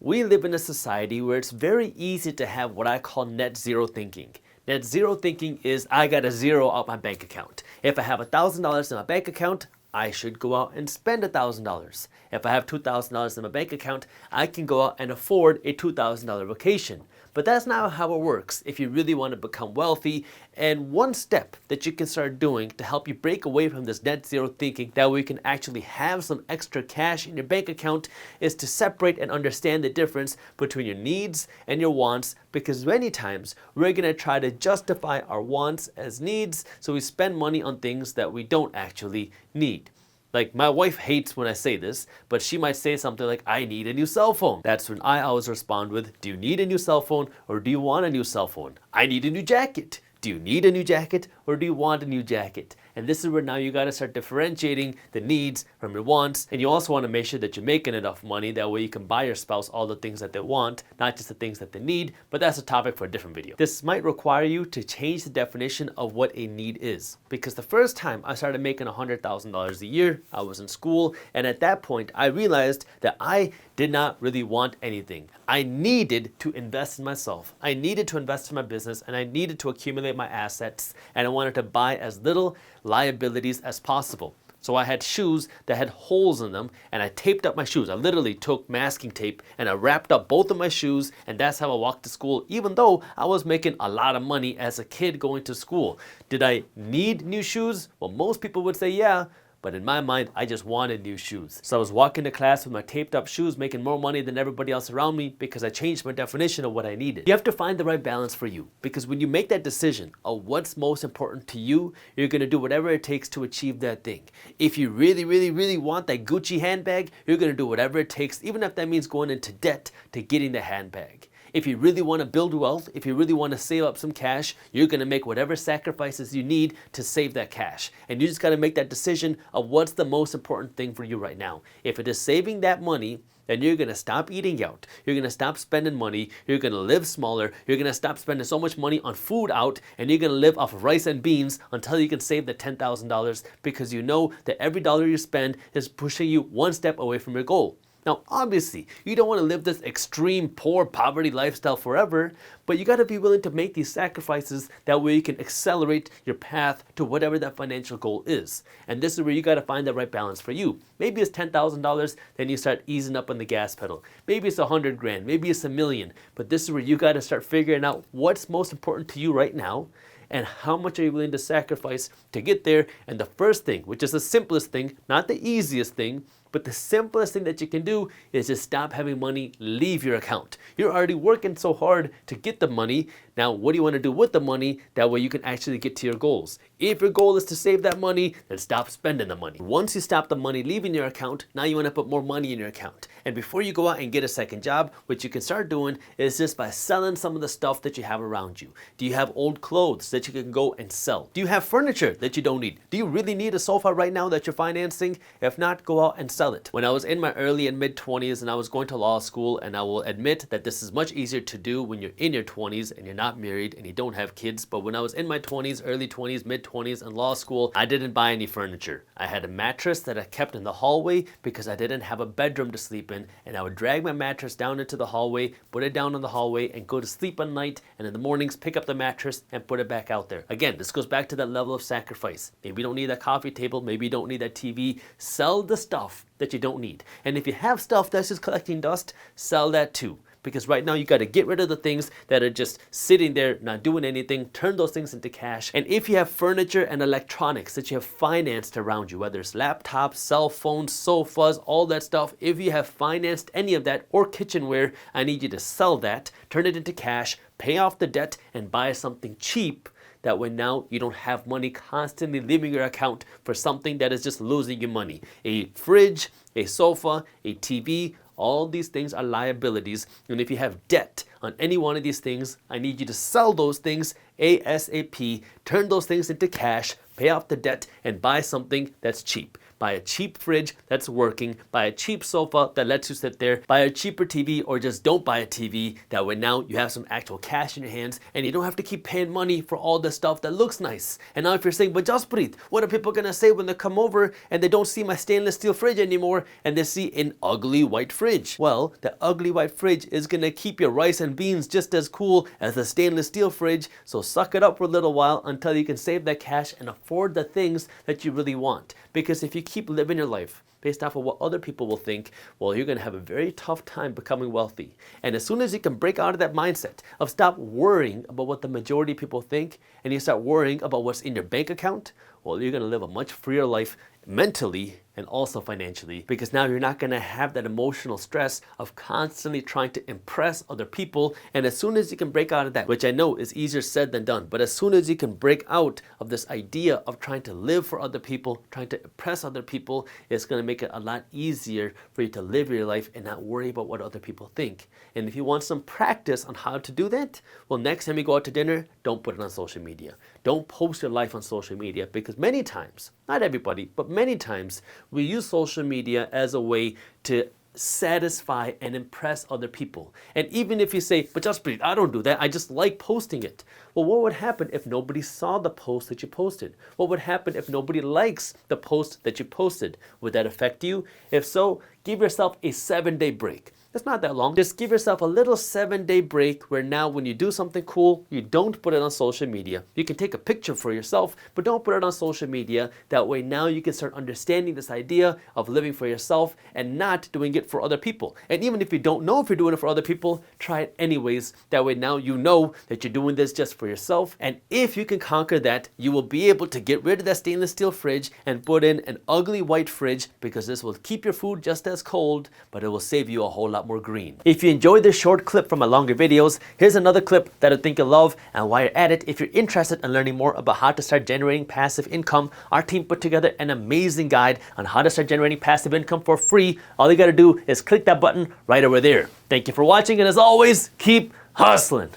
We live in a society where it's very easy to have what I call net zero thinking. Net zero thinking is I got to zero out my bank account. If I have $1,000 in my bank account, I should go out and spend $1,000. If I have $2,000 in my bank account, I can go out and afford a $2,000 vacation. But that's not how it works if you really want to become wealthy. And one step that you can start doing to help you break away from this net zero thinking, that way you can actually have some extra cash in your bank account, is to separate and understand the difference between your needs and your wants. Because many times we're going to try to justify our wants as needs, so we spend money on things that we don't actually need. Like, my wife hates when I say this, but she might say something like, I need a new cell phone. That's when I always respond with, do you need a new cell phone or do you want a new cell phone? I need a new jacket. Do you need a new jacket or do you want a new jacket? And this is where now you got to start differentiating the needs from your wants. And you also want to make sure that you're making enough money. That way you can buy your spouse all the things that they want, not just the things that they need. But that's a topic for a different video. This might require you to change the definition of what a need is. Because the first time I started making $100,000 a year, I was in school. And at that point, I realized that I did not really want anything. I needed to invest in myself. I needed to invest in my business, and I needed to accumulate my assets, and I wanted to buy as little liabilities as possible. So I had shoes that had holes in them, and I taped up my shoes. I literally took masking tape and I wrapped up both of my shoes, and that's how I walked to school, even though I was making a lot of money as a kid going to school. Did I need new shoes? Well, most people would say yeah. But in my mind, I just wanted new shoes. So I was walking to class with my taped up shoes, making more money than everybody else around me because I changed my definition of what I needed. You have to find the right balance for you, because when you make that decision of what's most important to you, you're going to do whatever it takes to achieve that thing. If you really, really, really want that Gucci handbag, you're going to do whatever it takes, even if that means going into debt to getting the handbag. If you really want to build wealth, if you really want to save up some cash, you're going to make whatever sacrifices you need to save that cash. And you just got to make that decision of what's the most important thing for you right now. If it is saving that money, then you're going to stop eating out. You're going to stop spending money. You're going to live smaller. You're going to stop spending so much money on food out, and you're going to live off of rice and beans until you can save the $10,000, because you know that every dollar you spend is pushing you one step away from your goal. Now, obviously, you don't want to live this extreme poor poverty lifestyle forever, but you got to be willing to make these sacrifices. That way you can accelerate your path to whatever that financial goal is. And this is where you got to find the right balance for you. Maybe it's $10,000, then you start easing up on the gas pedal. Maybe it's 100 grand, maybe it's $1 million. But this is where you got to start figuring out what's most important to you right now, and how much are you willing to sacrifice to get there. And the first thing, which is the simplest thing, not the easiest thing, but the simplest thing that you can do, is just stop having money leave your account. You're already working so hard to get the money. Now, what do you want to do with the money? That way you can actually get to your goals. If your goal is to save that money, then stop spending the money. Once you stop the money leaving your account, now you want to put more money in your account. And before you go out and get a second job, what you can start doing is just by selling some of the stuff that you have around you. Do you have old clothes that you can go and sell? Do you have furniture that you don't need? Do you really need a sofa right now that you're financing? If not, go out and sell it. When I was in my early and mid 20s and I was going to law school, and I will admit that this is much easier to do when you're in your 20s and you're not married and you don't have kids, but when I was in my 20s, early 20s, mid 20s and law school, I didn't buy any furniture. I had a mattress that I kept in the hallway because I didn't have a bedroom to sleep in, and I would drag my mattress down into the hallway, put it down in the hallway, and go to sleep at night, and in the mornings pick up the mattress and put it back out there. Again, this goes back to that level of sacrifice. Maybe you don't need that coffee table, maybe you don't need that TV. Sell the stuff that you don't need. And if you have stuff that's just collecting dust, sell that too. Because right now you got to get rid of the things that are just sitting there not doing anything. Turn those things into cash. And if you have furniture and electronics that you have financed around you, whether it's laptops, cell phones, sofas, all that stuff, if you have financed any of that, or kitchenware, I need you to sell that, turn it into cash, pay off the debt, and buy something cheap. That way now you don't have money constantly leaving your account for something that is just losing you money. A fridge, a sofa, a TV, all these things are liabilities. And if you have debt on any one of these things, I need you to sell those things ASAP, turn those things into cash, pay off the debt, and buy something that's cheap. buy a cheap fridge that's working, buy a cheap sofa that lets you sit there, buy a cheaper TV, or just don't buy a TV. That way now you have some actual cash in your hands and you don't have to keep paying money for all the stuff that looks nice. And now if you're saying, but Jaspreet, what are people gonna say when they come over and they don't see my stainless steel fridge anymore and they see an ugly white fridge? Well, the ugly white fridge is gonna keep your rice and beans just as cool as the stainless steel fridge, so suck it up for a little while until you can save that cash and afford the things that you really want. Because if you keep living your life based off of what other people will think, well, you're going to have a very tough time becoming wealthy. And as soon as you can break out of that mindset of stop worrying about what the majority of people think and you start worrying about what's in your bank account, well, you're going to live a much freer life mentally and also financially, because now you're not going to have that emotional stress of constantly trying to impress other people. And as soon as you can break out of that, which I know is easier said than done, but as soon as you can break out of this idea of trying to live for other people, trying to impress other people, it's going to make it a lot easier for you to live your life and not worry about what other people think. And if you want some practice on how to do that, well, next time you go out to dinner, don't put it on social media. Don't post your life on social media, because many times, not everybody, but many times, we use social media as a way to satisfy and impress other people. And even if you say, but Jaspreet, I don't do that, I just like posting it. Well, what would happen if nobody saw the post that you posted? What would happen if nobody likes the post that you posted? Would that affect you? If so, give yourself a 7-day break. It's not that long. Just give yourself a little 7-day break where now when you do something cool, you don't put it on social media. You can take a picture for yourself, but don't put it on social media. That way now you can start understanding this idea of living for yourself and not doing it for other people. And even if you don't know if you're doing it for other people, try it anyways. That way now you know that you're doing this just for yourself. And if you can conquer that, you will be able to get rid of that stainless steel fridge and put in an ugly white fridge, because this will keep your food just as cold, but it will save you a whole lot more green. If you enjoyed this short clip from my longer videos, here's another clip that I think you'll love. And while you're at it, if you're interested in learning more about how to start generating passive income, our team put together an amazing guide on how to start generating passive income for free. All you got to do is click that button right over there. Thank you for watching, and as always, keep hustling.